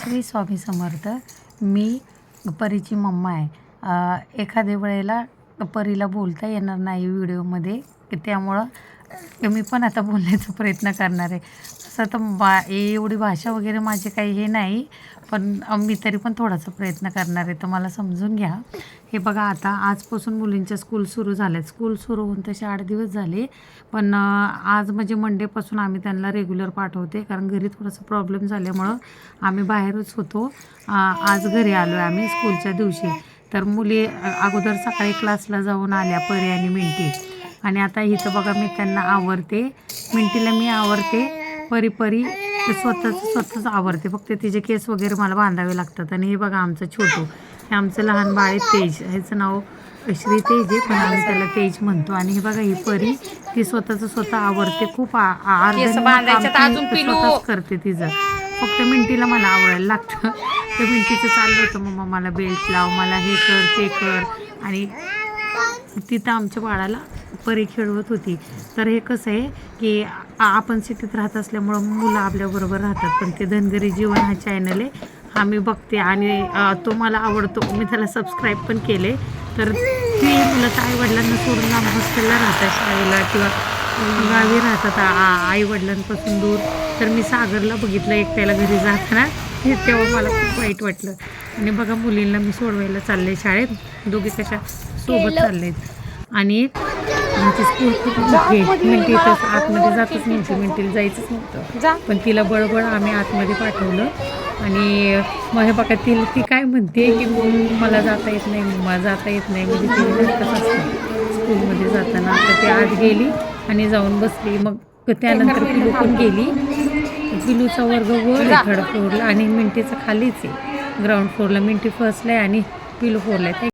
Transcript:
श्री स्वामी समर्थ. मी परीची mamma आहे. एखाद्या वेळेला परीला बोलता येणार नाही व्हिडिओमध्ये, त्यामुळं मी पण आता बोलण्याचा प्रयत्न करणार आहे. तसं तर एवढी भाषा वगैरे माझी काही हे नाही, पण मी तरी पण थोडासा प्रयत्न करणार आहे, तर मला समजून घ्या. हे बघा, आता आजपासून मुलींच्या स्कूल सुरू झाल्यात. स्कूल सुरू होऊन तसे 8 दिवस झाले, पण आज म्हणजे मंडेपासून आम्ही त्यांना रेग्युलर पाठवते, कारण घरी थोडासा प्रॉब्लेम झाल्यामुळं आम्ही बाहेरच होतो. आज घरी आलो आहे आम्ही स्कूलच्या दिवशी. तर मुली अगोदर सकाळी क्लासला जाऊन आल्या, परी आणि मिंटी. आणि आता इथं बघा, मी त्यांना आवरते. मिंटीला मी आवरते, परी स्वतःच आवरते. फक्त तिचे केस वगैरे मला बांधावे लागतात. आणि हे बघा, आमचं छोटू, हे आमचं लहान बाळ आहे तेज. ह्याचं नाव श्री तेज आहे, पण आम्ही त्याला तेज म्हणतो. आणि हे बघा, ही परी ती स्वतः आवरते. खूप स्वतःच करते तिचं. फक्त मिंटीला मला आवडायला लागतं. तर मिंटीचं चाललं होतं, मम्मा मला बेल्ट लाव, मला हे कर ते कर. आणि तिथं आमच्या बाळाला परी खेळवत होती. तर हे कसं आहे की आपण सिटीत राहत असल्यामुळं मुलं आपल्याबरोबर राहतात, पण ते धनगरी जीवन हा चॅनल आहे, हा मी बघते आणि तो मला आवडतो. मी त्याला सबस्क्राईब पण केले. तर ती मुलं तर आईवडिलांना सोडून लांब हॉस्टेलला राहतात, शाळेला किंवा गावी राहतात आईवडिलांपासून दूर. तर मी सागरला बघितलं एकट्याला घरी जाताना, तेव्हा मला खूप वाईट वाटलं. आणि बघा, मुलींना मी सोडवायला चालले शाळेत, दोघी कशा सोबत चाललेत. आणि आमची स्कूल खूप मोठी आहे. मिंटी तर आतमध्ये जातच नव्हती, मिंटीला जायचंच नव्हतं, पण तिला बळबळ आम्ही आतमध्ये पाठवलं. आणि मग हे बघा, ती काय म्हणते की मला जाता येत नाही, मम्मा जाता येत नाही. म्हणजे तिने कसं असतं स्कूलमध्ये जाताना. तर ती आत गेली आणि जाऊन बसली. मग त्यानंतर पिलू पण गेली. पिलूचा वर्ग वर आहे 3rd फ्लोअरला आणि मिंटीचा खालीच आहे ग्राउंड फ्लोअरला. मिंटी फर्स्टला आहे आणि पिलू 4ला आहे.